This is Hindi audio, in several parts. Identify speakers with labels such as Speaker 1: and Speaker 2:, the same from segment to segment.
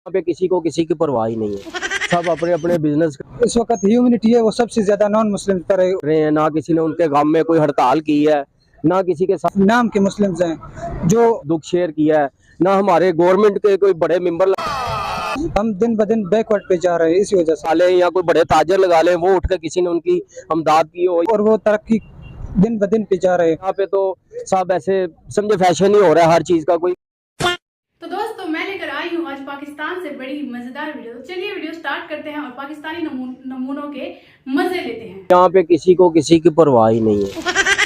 Speaker 1: यहाँ पे किसी को किसी की परवाह ही नहीं है, सब अपने अपने बिजनेस
Speaker 2: इस वक्त ह्यूमैनिटी है वो सबसे ज्यादा नॉन मुस्लिम पर
Speaker 1: रहे हैं। ना किसी ने उनके गम में कोई हड़ताल की है, ना किसी के साथ
Speaker 2: नाम के मुस्लिम्स हैं जो
Speaker 1: दुख शेयर किया है, ना हमारे गवर्नमेंट के कोई बड़े मेंबर
Speaker 2: हम दिन ब दिन बैकवर्ड पे जा रहे हैं। इसी वजह से
Speaker 1: ले या कोई बड़े ताजर लगा ले, वो उठ कर किसी ने उनकी हमदाद की हो,
Speaker 2: और वो तरक्की दिन ब दिन पे जा रहे हैं।
Speaker 1: यहाँ पे तो सब ऐसे समझे फैशन ही हो रहा है हर चीज का। कोई
Speaker 3: तो दोस्तों मैं लेकर आई हूँ आज पाकिस्तान से बड़ी मजेदार वीडियो। तो चलिए वीडियो स्टार्ट करते हैं और पाकिस्तानी नमूनों के मजे लेते हैं।
Speaker 1: यहाँ पे किसी को किसी की परवाह ही नहीं है,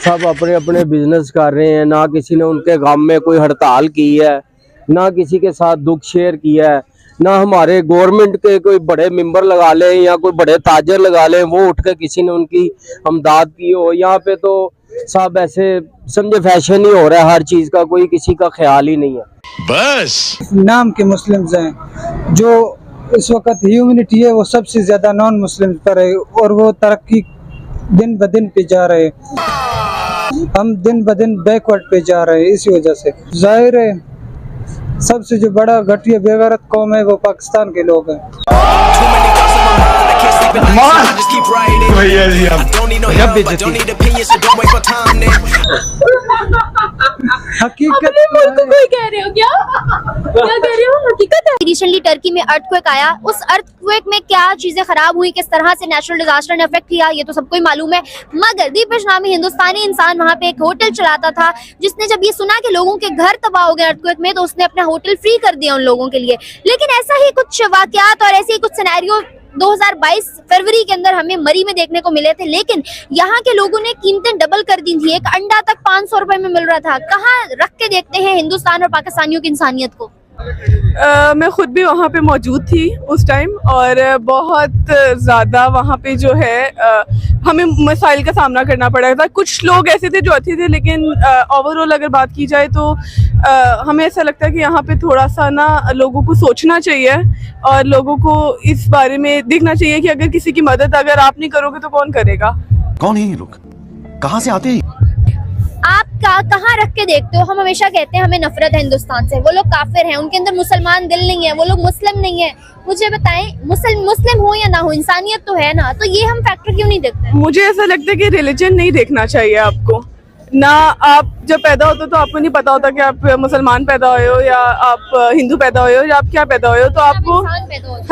Speaker 1: सब अपने अपने बिजनेस कर रहे हैं। ना किसी ने उनके गम में कोई हड़ताल की है, ना किसी के साथ दुख शेयर किया है, ना हमारे गवर्नमेंट के कोई बड़े मेंबर लगा ले या कोई बड़े ताजर लगा ले, वो उठ कर किसी ने उनकी हमदाद की हो। यहाँ पे तो सब ऐसे समझे फैशन ही हो रहा है हर चीज का, कोई किसी का ख्याल ही नहीं है।
Speaker 4: बस
Speaker 2: नाम के मुस्लिम्स हैं जो इस वक्त ह्यूमैनिटी है वो सबसे ज्यादा नॉन मुस्लिम पर है, और वो तरक्की दिन ब दिन पे जा रहे हैं। हम दिन ब दिन बैकवर्ड पे जा रहे हैं। इसी वजह से जाहिर है सबसे जो बड़ा घटिया बेगैरत कौम है वो पाकिस्तान के लोग हैं।
Speaker 4: भैया जी
Speaker 2: हकीकत
Speaker 5: कोई कह रहे हो क्या कह रहे हो? हकीकत है। रिसेंटली टर्की में अर्थक्वेक आया, उस अर्थक्वेक में क्या चीजें खराब हुई, किस तरह से नेचुरल डिजास्टर ने अफेक्ट किया, ये तो सबको ही मालूम है। मगर दीपेश नामी हिंदुस्तानी इंसान वहाँ पे एक होटल चलाता था, जिसने जब ये सुना कि लोगों के घर तबाह हो गए अर्थक्वेक में, तो उसने अपना होटल फ्री कर दिया उन लोगों के लिए। लेकिन ऐसा ही कुछ वाकयात और ऐसे ही कुछ सिनेरियो 2022 फरवरी के अंदर हमें मरी में देखने को मिले थे। लेकिन यहाँ के लोगों ने कीमतें डबल कर दी थी। एक अंडा तक 500 रुपए में मिल रहा था। कहाँ रख के देखते हैं हिंदुस्तान और पाकिस्तानियों की इंसानियत को।
Speaker 6: मैं खुद भी वहाँ पे मौजूद थी उस टाइम, और बहुत ज़्यादा वहाँ पे जो है हमें मसाइल का सामना करना पड़ा था। कुछ लोग ऐसे थे जो अच्छे थे, लेकिन ओवरऑल अगर बात की जाए तो हमें ऐसा लगता है कि यहाँ पे थोड़ा सा ना लोगों को सोचना चाहिए और लोगों को इस बारे में देखना चाहिए कि अगर किसी की मदद अगर आप नहीं करोगे तो कौन करेगा।
Speaker 4: कौन है ये लोग, कहाँ से आते हैं?
Speaker 5: आप कहाँ रख के देखते हो? हम हमेशा कहते हैं हमें नफरत है हिंदुस्तान से, वो लोग काफिर हैं, उनके अंदर मुसलमान दिल नहीं है, वो लोग मुस्लिम नहीं है। मुझे बताएं, मुस्लिम हो या ना हो, इंसानियत तो है ना, तो ये हम फैक्टर क्यों नहीं देखते?
Speaker 6: मुझे ऐसा लगता है कि रिलीजन नहीं देखना चाहिए आपको ना। आप जब पैदा होते हो तो आपको नहीं पता होता कि आप मुसलमान पैदा हुए हो या आप हिंदू पैदा हुए हो या आप क्या पैदा हुए हो, तो आपको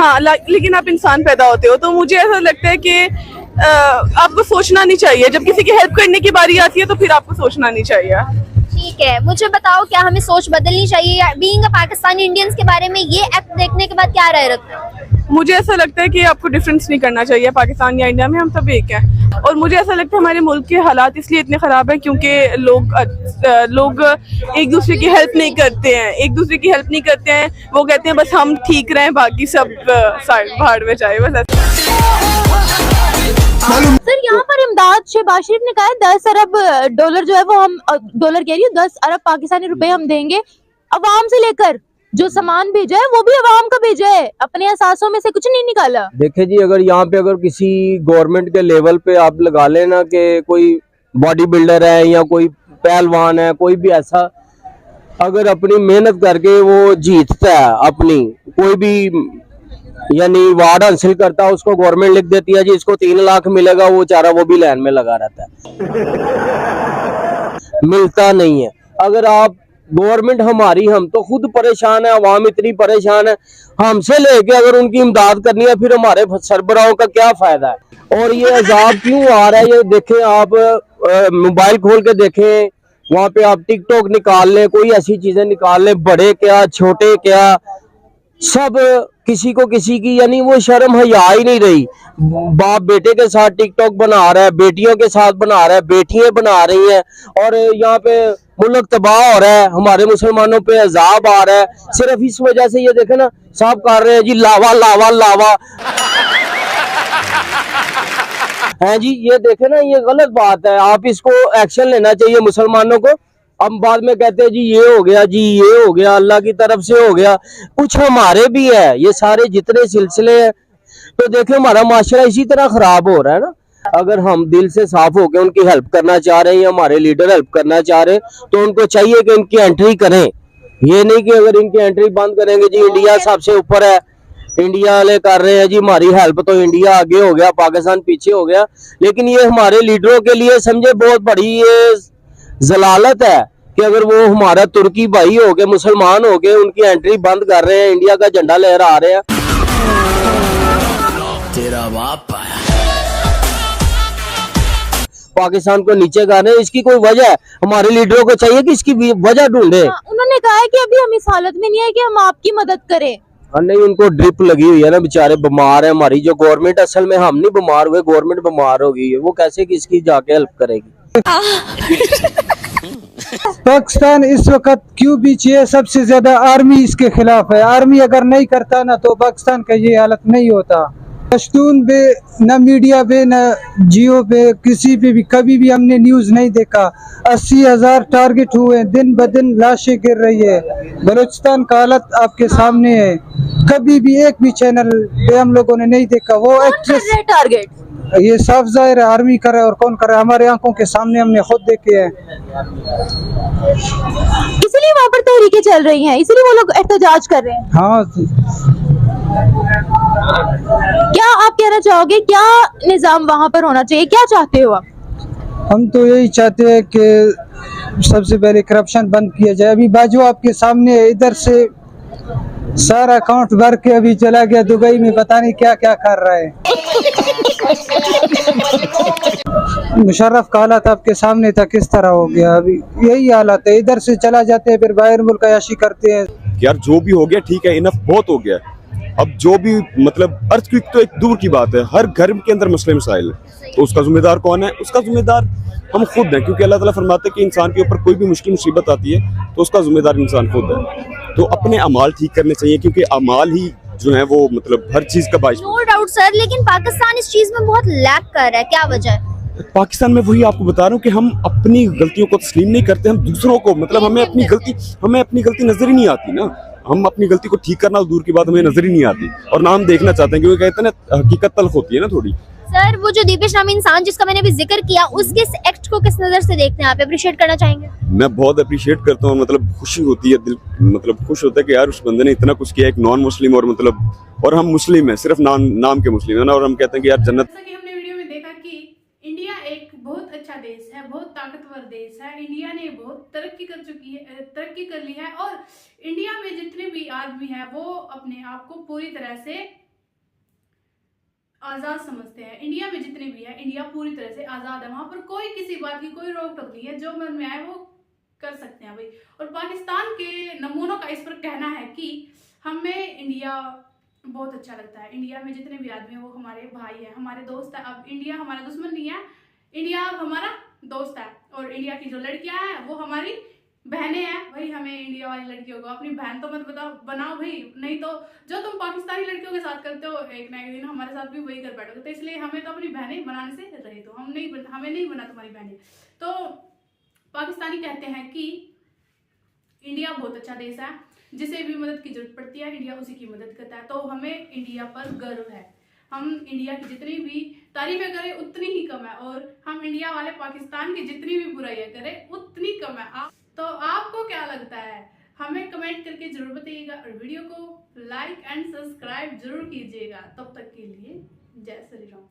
Speaker 6: हाँ लेकिन आप इंसान पैदा होते हो। तो मुझे ऐसा लगता है कि आपको सोचना नहीं चाहिए। जब किसी की हेल्प करने की बारी आती है तो फिर आपको सोचना नहीं चाहिए।
Speaker 5: ठीक है, मुझे बताओ क्या हमें सोच बदलनी चाहिए? बीइंग अ पाकिस्तानी इंडियंस के बारे में ये एक्ट देखने के बाद क्या राय रखते हो?
Speaker 6: मुझे ऐसा लगता है कि आपको डिफरेंस नहीं करना चाहिए। पाकिस्तान या इंडिया में हम सब एक हैं, और मुझे ऐसा लगता है हमारे मुल्क के हालात इसलिए इतने ख़राब हैं क्योंकि लोग एक दूसरे की हेल्प नहीं करते हैं। वो कहते हैं बस हम ठीक रहें, बाकी सब भाड़ में जाए बस।
Speaker 5: सर यहाँ पर इमदाद शहबाज शरीफ ने कहा है 10 अरब डॉलर जो है वो हम डॉलर कह रही हूँ 10 अरब पाकिस्तानी रुपए हम देंगे। अवाम से लेकर जो सामान भेजा है वो भी अवाम का भेजा है, अपने असासों में से कुछ नहीं निकाला।
Speaker 1: देखे जी, अगर यहाँ पे अगर किसी गवर्नमेंट के लेवल पे आप लगा लेना कि कोई बॉडी बिल्डर है या कोई पहलवान है, कोई भी ऐसा अगर अपनी मेहनत करके वो जीतता है, अपनी कोई भी यानी वार्ड हासिल करता है, उसको गवर्नमेंट लिख देती है जी इसको 3 लाख मिलेगा, वो चारा वो भी लाइन में लगा रहता है मिलता नहीं है। अगर आप गवर्नमेंट हमारी, हम तो खुद परेशान है, अवाम इतनी परेशान है, हमसे लेके अगर उनकी इमदाद करनी है फिर हमारे सरबराहों का क्या फायदा है? और ये अजाब क्यों आ रहा है ये देखें आप, मोबाइल खोल के देखें, वहाँ पे आप टिकटॉक निकाल लें, कोई ऐसी चीजें निकाल लें, बड़े क्या छोटे क्या, सब किसी को किसी की यानी वो शर्म हया ही नहीं रही। बाप बेटे के साथ टिकटॉक बना रहा है, बेटियों के साथ बना रहा है, बेटियां बना रही हैं, और यहाँ पे मुल्क तबाह हो रहा है, हमारे मुसलमानों पे अजाब आ रहा है सिर्फ इस वजह से। ये देखे ना, सब कर रहे हैं जी लावा लावा लावा है जी, ये देखे ना, ये गलत बात है। आप इसको एक्शन लेना चाहिए मुसलमानों को। अब बाद में कहते हैं जी ये हो गया, जी ये हो गया, अल्लाह की तरफ से हो गया, कुछ हमारे भी है। ये सारे जितने सिलसिले हैं तो देखे हमारा माशरा इसी तरह खराब हो रहा है ना। अगर हम दिल से साफ होकर उनकी हेल्प करना चाह रहे हैं या हमारे लीडर हेल्प करना चाह रहे हैं तो उनको चाहिए कि इनकी एंट्री करें, ये नहीं कि अगर इनकी एंट्री बंद करेंगे जी इंडिया सबसे ऊपर है, इंडिया वाले कर रहे हैं जी हमारी हेल्प, तो इंडिया आगे हो गया पाकिस्तान पीछे हो गया। लेकिन ये हमारे लीडरों के लिए समझे बहुत बड़ी ये जलालत है कि अगर वो हमारा तुर्की भाई हो गए, मुसलमान हो गए, उनकी एंट्री बंद कर रहे हैं, इंडिया का झंडा लहरा रहे हैं।
Speaker 4: तेरा बाप आया।
Speaker 1: पाकिस्तान को नीचे कर रहे हैं, इसकी कोई वजह है? हमारे लीडरों को चाहिए कि इसकी वजह ढूंढे।
Speaker 7: उन्होंने कहा है कि अभी हम इस हालत में नहीं है कि हम आपकी मदद करें।
Speaker 1: नहीं, उनको ड्रिप लगी हुई है ना, बेचारे बीमार है। हमारी जो गवर्नमेंट, असल में हम नहीं बीमार हुए, गवर्नमेंट बीमार हो गई है, वो कैसे किसकी जाके हेल्प करेगी।
Speaker 2: पाकिस्तान इस वक्त क्यों पीछे है? सबसे ज्यादा आर्मी इसके खिलाफ है। आर्मी अगर नहीं करता ना तो पाकिस्तान का ये हालत नहीं होता। पश्तून पे न मीडिया पे न जियो पे किसी पे भी कभी भी हमने न्यूज़ नहीं देखा। 80,000 टारगेट हुए, दिन ब दिन लाशें गिर रही है। बलूचिस्तान का हालत आपके सामने है। कभी भी एक भी चैनल पे हम लोगों ने नहीं देखा। वो एक्ट्रेस
Speaker 7: टारगेट
Speaker 2: ये साफ जाहिर है आर्मी कर रहा है, और कौन कर रहा है हमारे आंखों के सामने, हमने खुद देखे हैं।
Speaker 7: इसीलिए वहाँ पर तहरीकें चल रही हैं, इसीलिए वो लोग एहतजाज कर रहे हैं।
Speaker 2: हाँ,
Speaker 7: क्या आप कहना चाहोगे, क्या निजाम वहाँ पर होना चाहिए, क्या चाहते हो आप?
Speaker 2: हम तो यही चाहते हैं कि सबसे पहले करप्शन बंद किया जाए। अभी बाजू आपके सामने है, इधर से सारा अकाउंट भर के अभी चला गया दुबई में, पता नहीं क्या क्या कर रहा है। मुशर्रफ का हालत आपके सामने था, किस तरह हो गया। अभी यही हालत है, इधर से चला जाते हैं फिर बाहर मुल्क अयाशी करते हैं।
Speaker 8: यार जो भी हो गया ठीक है, इनफ बहुत हो गया। अब जो भी मतलब अर्थक्वेक तो एक दूर की बात है, हर घर के अंदर मसले मसाइल है, तो उसका जिम्मेदार कौन है? उसका जिम्मेदार हम खुद हैं, क्योंकि अल्लाह ताला फरमाते हैं कि इंसान के ऊपर कोई भी मुश्किल मुसीबत आती है तो उसका जिम्मेदार इंसान खुद है। तो अपने अमाल ठीक करने चाहिए, क्योंकि अमाल ही जो है वो मतलब हर चीज का बाइश।
Speaker 5: नो डाउट सर, लेकिन पाकिस्तान इस चीज में बहुत लैग कर रहा है, क्या वजह है?
Speaker 8: पाकिस्तान में वही आपको बता रहा हूँ कि हम अपनी गलतियों को तस्लीम नहीं करते, हम दूसरों को मतलब हमें अपनी गलती नजर ही नहीं आती ना। हम अपनी गलती को ठीक करना दूर की बात हमें नजर ही नहीं आती, और ना हम देखना चाहते हैं, क्योंकि कहते हैं ना हकीकत तल्ख होती है ना थोड़ी।
Speaker 5: सर वो जो दीपेश नामी इंसान जिसका मैंने अभी जिक्र किया, उसके इस एक्ट को किस नजर से देखते हैं आप, अप्रिशिएट करना चाहेंगे?
Speaker 8: मैं बहुत अप्रिशिएट करता हूँ, मतलब खुशी होती है, दिल मतलब खुश होता है कि यार उस बंदे ने इतना कुछ किया, एक नॉन मुस्लिम, और मतलब और हम मुस्लिम हैं, सिर्फ नाम के मुस्लिम है ना, और हम कहते हैं कि यार जन्नत।
Speaker 3: जैसा कि हमने वीडियो में देखा कि इंडिया एक बहुत अच्छा देश है, बहुत ताकतवर देश है। इंडिया ने बहुत तरक्की कर ली है, और इंडिया में जितने भी आदमी हैं वो अपने आप को पूरी तरह से आजाद समझते हैं। इंडिया में जितने भी है, इंडिया पूरी तरह से आजाद है। वहां पर कोई किसी बात की कोई रोक टोक नहीं है, जो मन में आए वो कर सकते हैं भाई। और पाकिस्तान के नमूनों का इस पर कहना है कि हमें इंडिया बहुत अच्छा लगता है। इंडिया में जितने भी आदमी हैं वो हमारे भाई हैं, हमारे दोस्त हैं। अब इंडिया हमारा दुश्मन नहीं है, इंडिया अब हमारा दोस्त है। और इंडिया की जो लड़कियां हैं वो हमारी बहनें हैं। भाई हमें इंडिया वाली लड़कियों को अपनी बहन तो मत बनाओ भाई, नहीं तो जो तुम पाकिस्तानी लड़कियों के साथ करते हो एक ना एक दिन हमारे साथ भी वही कर बैठोगे। तो इसलिए हमें तो अपनी बहनें बनाने से रहे, तो हमें नहीं बना तुम्हारी बहनें। तो पाकिस्तानी कहते हैं कि इंडिया बहुत अच्छा देश है, जिसे भी मदद की जरूरत पड़ती है इंडिया उसी की मदद करता है। तो हमें इंडिया पर गर्व है। हम इंडिया की जितनी भी तारीफें करें उतनी ही कम है, और हम इंडिया वाले पाकिस्तान की जितनी भी बुराइयां करें उतनी कम है। तो आपको क्या लगता है, हमें कमेंट करके जरूर बताइएगा, और वीडियो को लाइक एंड सब्सक्राइब जरूर कीजिएगा। तब तक के लिए जय श्री राम।